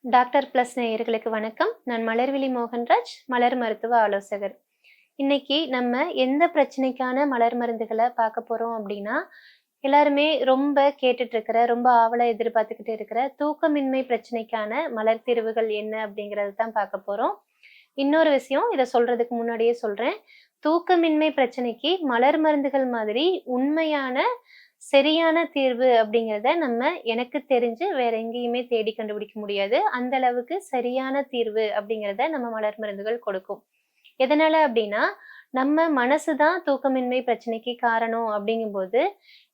Doctor plus நேயர்களுக்கு வணக்கம். நான் மலர்விழி மோகன்ராஜ், மலர் மருத்துவ ஆலோசகர். இன்னைக்கு நம்ம எந்த பிரச்சனைக்கான மலர் மருந்துகள பார்க்க போறோம் அப்படின்னா, எல்லாருமே ரொம்ப கேட்டுட்டு இருக்கிற, ரொம்ப ஆவலா எதிர்பார்த்துக்கிட்டு இருக்கிற தூக்கமின்மை பிரச்சனைக்கான மலர் தீர்வுகள் என்ன அப்படிங்கிறத தான் பார்க்க போறோம். இன்னொரு விஷயம், இத சொல்றதுக்கு முன்னாடியே சொல்றேன். தூக்கமின்மை பிரச்சனைக்கு மலர் மருந்துகள் மாதிரி உண்மையான, சரியான தீர்வு அப்படிங்கிறத நம்ம எனக்கு தெரிஞ்சு வேற எங்கேயுமே தேடி கண்டுபிடிக்க முடியாது. அந்த அளவுக்கு சரியான தீர்வு அப்படிங்கிறத நம்ம மலர் மருந்துகள் கொடுக்கும். எதனால அப்படின்னா, நம்ம மனசு தான் தூக்கமின்மை பிரச்சனைக்கு காரணம் அப்படிங்கும்போது,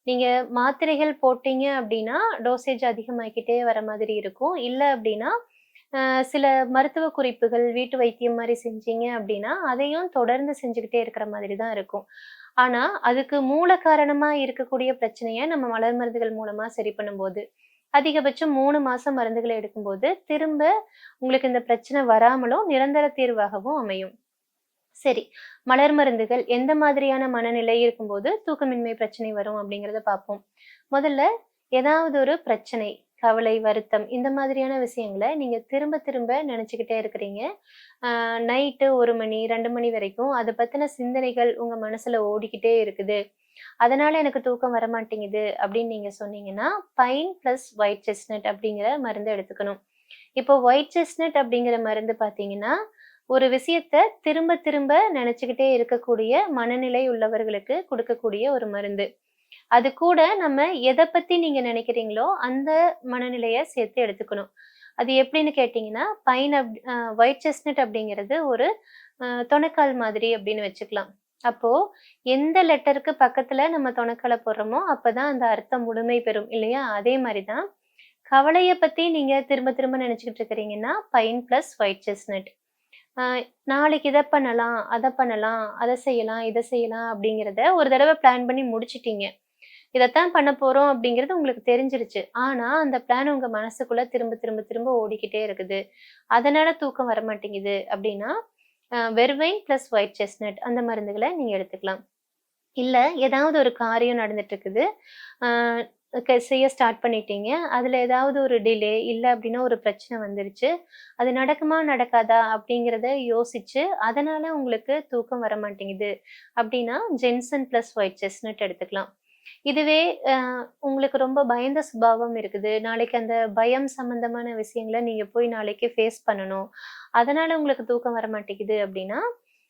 நீங்க மாத்திரைகள் போட்டீங்க அப்படின்னா, டோசேஜ் அதிகமாகிக்கிட்டே வர மாதிரி இருக்கும். இல்ல அப்படின்னா, அ சில மருத்துவ குறிப்புகள், வீட்டு வைத்தியம் மாரி செஞ்சீங்க அப்படின்னா, அதையும் தொடர்ந்து செஞ்சுகிட்டே இருக்கிற மாதிரி தான் இருக்கும். ஆனா, அதுக்கு மூல காரணமா இருக்கக்கூடிய பிரச்சனைய நம்ம மலர் மருந்துகள் மூலமா சரி பண்ணும்போது, அதிகபட்சம் 3 மாசம் மருந்துகள எடுக்கும்போது, திரும்ப உங்களுக்கு இந்த பிரச்சனை வராமலும், நிரந்தர தீர்வாகவும் அமையும். சரி. மலர் மருந்துகள் எந்த மாதிரியான மனநிலை இருக்கும்போது தூக்கமின்மை பிரச்சனை வரும் அப்படிங்கிறத பார்ப்போம். முதல்ல ஏதாவது ஒரு பிரச்சனை, கவலை, வருத்தம் இந்த மாதிரியான விஷயங்கள நீங்க திரும்ப திரும்ப நினைச்சுக்கிட்டே இருக்கிறீங்க. நைட்டு 1 மணி, 2 மணி வரைக்கும் அத பத்தின சிந்தனைகள் உங்க மனசுல ஓடிக்கிட்டே இருக்குது. அதனால எனக்கு தூக்கம் வரமாட்டேங்குது அப்படின்னு நீங்க சொன்னீங்கன்னா, பைன் பிளஸ் ஒயிட் செஸ்ட்நட் அப்படிங்கிற மருந்த எடுத்துக்கணும். இப்போ ஒயிட் செஸ்ட்நட் அப்படிங்கிற மருந்து பார்த்தீங்கன்னா, ஒரு விஷயத்த திரும்ப திரும்ப நெனச்சுக்கிட்டே இருக்கக்கூடிய மனநிலை உள்ளவர்களுக்கு குடுக்கக்கூடிய ஒரு மருந்து. அது கூட நம்ம எத பத்தி நீங்க நெனைக்கிறீங்களோ, அந்த மனநிலைய சேர்த்து எடுத்துக்கணும். அது எப்படின்னு கேட்டீங்கன்னா, பைன் ஒயிட் செஸ்ட்நட் அப்படிங்கிறது ஒரு தொணைக்கால் மாதிரி அப்படின்னு வச்சுக்கலாம். அப்போ எந்த லெட்டருக்கு பக்கத்துல நம்ம தொணைக்கால போடுறோமோ, அப்பதான் அந்த அர்த்தம் முழுமை பெறும் இல்லையா? அதே மாரி தான் கவலைய பத்தி நீங்க திரும்ப திரும்ப நெனச்சுக்கிட்டு இருக்கிறீங்கன்னா, பைன் பிளஸ் ஒயிட் செஸ்ட்நட். அ நாளைக்கு இத பண்ணலாம், அத பண்ணலாம், அத செய்யலாம், இத செய்யலாம் அப்படிங்கிறத ஒரு தடவ பிளான் பண்ணி முடிச்சுட்டீங்க. இதத்தான் பண்ண போறோம் அப்படிங்கிறது உங்களுக்கு தெரிஞ்சிருச்சு. ஆனா, அந்த பிளான் உங்க மனசுக்குள்ள திரும்ப திரும்ப திரும்ப ஓடிக்கிட்டே இருக்குது. அதனால தூக்கம் வரமாட்டேங்குது அப்படின்னா, வெர்வைன் பிளஸ் ஒயிட் செஸ்ட்நட் அந்த மருந்துகள நீங்க எடுத்துக்கலாம். இல்ல, ஏதாவது ஒரு காரியம் நடந்துட்டு இருக்குது. ஆ செய்ய ஸ்டார்ட் பண்ணிட்டீங்க. அதுல ஏதாவது ஒரு டிலே, இல்ல அப்டின்னா ஒரு பிரச்சனை வந்துருச்சு. அது நடக்குமா? நடக்காதா? அப்படிங்கிறத யோசிச்சு, அதனால உங்களுக்கு தூக்கம் வரமாட்டேங்குது அப்டின்னா, ஜென்சன் பிளஸ் ஒயிட் செஸ்ட்நட் எடுத்துக்கலாம். இதுவே அ உங்களுக்கு ரொம்ப பயந்த சுபாவம் இருக்குது. நாளைக்கு அந்த பயம் சம்மந்தமான விஷயங்கள நீங்க போய் நாளைக்கு ஃபேஸ் பண்ணணும். அதனால உங்களுக்கு தூக்கம் வரமாட்டேங்குது அப்டின்னா,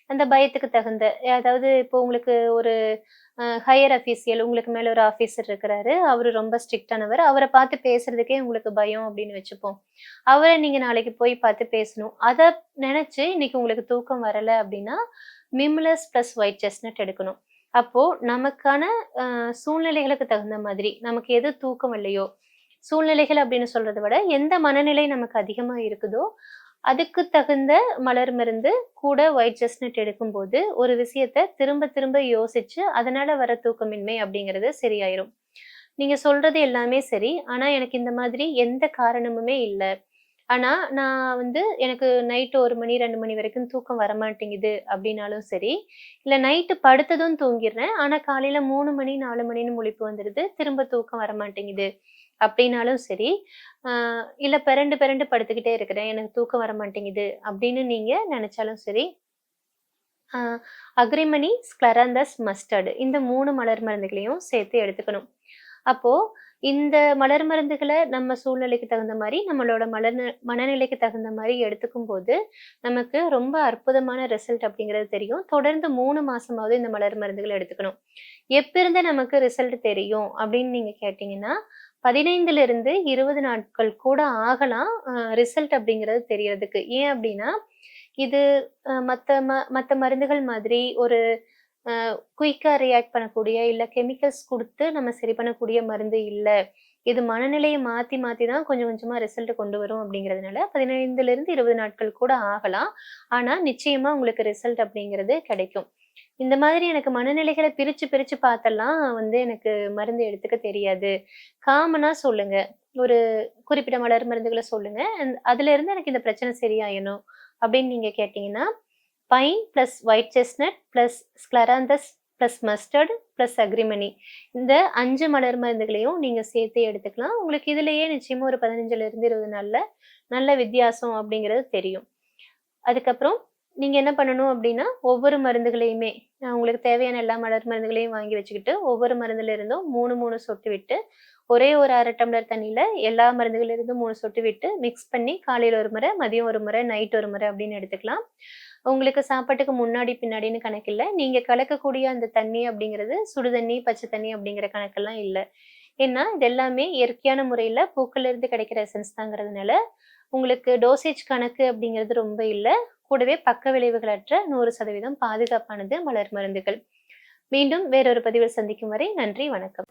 அந்த பயத்துக்கு தகுந்த அதாவது இப்போ உங்களுக்கு ஒரு ஹையர் அஃபீசியல் உங்களுக்கு மேல ஒரு ஆஃபீசர் இருக்கிறாரு. அவரு ரொம்ப ஸ்ட்ரிக்ட்டானவர். அவர பார்த்து பேசுறதுக்கே உங்களுக்கு பயம் அப்படின்னு வச்சுப்போம். அவர நீங்க நாளைக்கு போய் பார்த்து பேசணும். அத நெனச்சு இன்னைக்கு உங்களுக்கு தூக்கம் வரல அப்படின்னா, மிம்லஸ் பிளஸ் ஒயிட் செஸ்ட்நட் எடுக்கணும். அப்போ நமக்கான சூழ்நிலைகளுக்கு தகுந்த மாதிரி, நமக்கு எது தூக்கம் இல்லையோ, சூழ்நிலைகள் அப்படின்னு சொல்றத விட, எந்த மனநிலை நமக்கு அதிகமா இருக்குதோ, அதுக்கு தகுந்த மலர் மருந்து கூட ஒயிட் செஸ்ட்நட் எடுக்கும்போது, ஒரு விஷயத்த திரும்ப திரும்ப யோசிச்சு, அதனால வர தூக்கமின்மை அப்படிங்கிறது சரியாயிரும். நீங்க சொல்றது எல்லாமே சரி. ஆனா, எனக்கு இந்த மாதிரி எந்த காரணமுமே இல்ல. ஆனா, நான் வந்து எனக்கு நைட் 1 மணி, 2 மணி வரைக்கும் தூக்கம் வரமாட்டேங்குது அப்டின்னாலும் சரி, இல்ல நைட்டு படுத்ததும் தூங்கிர்றேன். ஆனா, காலையில 3 மணி, 4 மணின்னு முழிப்பு வந்துருது. திரும்ப தூக்கம் வரமாட்டேங்குது அப்டின்னாலும் சரி, ஆ இல்ல பெரண்டு பெரண்டு படுத்துக்கிட்டே இருக்கிறேன். எனக்கு தூக்கம் வரமாட்டேங்குது அப்டின்னு நீங்க நெனச்சாலும் சரி, ஆ அக்ரிமனி, ஸ்க்லராந்தஸ், மஸ்டர்ட் இந்த 3 மலர் மருந்துகளையும் சேர்த்து எடுத்துக்கணும். அப்போ இந்த மலர் மருந்துகள நம்ம சூழ்நிலைக்கு தகுந்த மாரி, நம்மளோட மனநிலைக்கு தகுந்த மாரி எடுத்துக்கும்போது, நமக்கு ரொம்ப அற்புதமான ரிசல்ட் அப்படிங்கிறது தெரியும். தொடர்ந்து 3 மாசமாவது இந்த மலர் மருந்துகள எடுத்துக்கணும். எப்பிருந்து நமக்கு ரிசல்ட் தெரியும் அப்படின்னு நீங்க கேட்டீங்கன்னா, 15லிருந்து 20 நாட்கள் கூட ஆகலாம். ரிசல்ட் அப்படிங்கிறது தெரியறதுக்கு. ஏன் அப்படின்னா, இது மத்த மருந்துகள் மாதிரி ஒரு அ குயிக்கா ரியாக்ட் பண்ணக்கூடிய, இல்ல கெமிக்கல்ஸ் குடுத்து நம்ம சரி பண்ணக்கூடிய மருந்து இல்ல. இது மனநிலைய மாத்தி மாத்தி தான் கொஞ்சம் கொஞ்சமா ரிசல்ட் கொண்டு வரும் அப்படிங்கிறதுனால 15லிருந்து 20 நாட்கள் கூட ஆகலாம். ஆனா, நிச்சயமா உங்களுக்கு ரிசல்ட் அப்படிங்கிறது கிடைக்கும். இந்த மாதிரி எனக்கு மனநிலைகள பிரிச்சு பிரிச்சு பார்த்தெல்லாம் வந்து எனக்கு மருந்து எடுத்துக்க தெரியாது. காமனா சொல்லுங்க. ஒரு குறிப்பிட்ட மலர் மருந்துகள சொல்லுங்க. அதிலிருந்து எனக்கு இந்த பிரச்சனை சரியாயணும் அப்படின்னு நீங்க கேட்டீங்கன்னா, pine plus white chestnut plus scleranthus plus mustard, plus agrimony. இந்த 5 மலர் மருந்துகளையும் நீங்க சேர்த்தே எடுத்துக்கலாம். உங்களுக்கு இதிலேயே நிச்சயமா ஒரு 15லிருந்து 20 நாள்ல நல்ல வித்தியாசம் அப்படிங்கிறது தெரியும். அதுக்கப்புறம் நீங்க என்ன பண்ணணும் அப்படின்னா, ஒவ்வொரு மருந்துகளையுமே உங்களுக்கு தேவையான எல்லா மலர் மருந்துகளையும் வாங்கி வச்சுக்கிட்டு, ஒவ்வொரு மருந்துல இருந்தும் 3, 3 சொட்டு விட்டு, ஒரே ஒரு 1/2 டம்ளர் தண்ணீல எல்லா மருந்துகள்ல இருந்தும் 3 சொட்டு விட்டு மிக்ஸ் பண்ணி காலையில ஒரு முறை, மதியம் ஒரு முறை, நைட் ஒரு முறை அப்படின்னு எடுத்துக்கலாம். உங்களுக்கு சாப்பாட்டுக்கு முன்னாடி, பின்னாடின்னு கணக்கில்ல. நீங்க கலக்கக்கூடிய அந்த தண்ணி அப்படிங்கிறது சுடு தண்ணி, பச்சை தண்ணி அப்படிங்கிற கணக்கெல்லாம் இல்ல. ஏன்னா, இது எல்லாமே இயற்கையான முறையில பூக்கள்ல இருந்து கிடைக்கிற எசன்ஸ் தாங்கிறதுனால, உங்களுக்கு டோசேஜ் கணக்கு அப்படிங்கிறது ரொம்ப இல்ல. கூடவே பக்க விளைவுகளற்ற 100% பாதுகாப்பானது மலர் மருந்துகள். மீண்டும் வேறொரு பதிவில் சந்திக்கும் வரை நன்றி, வணக்கம்.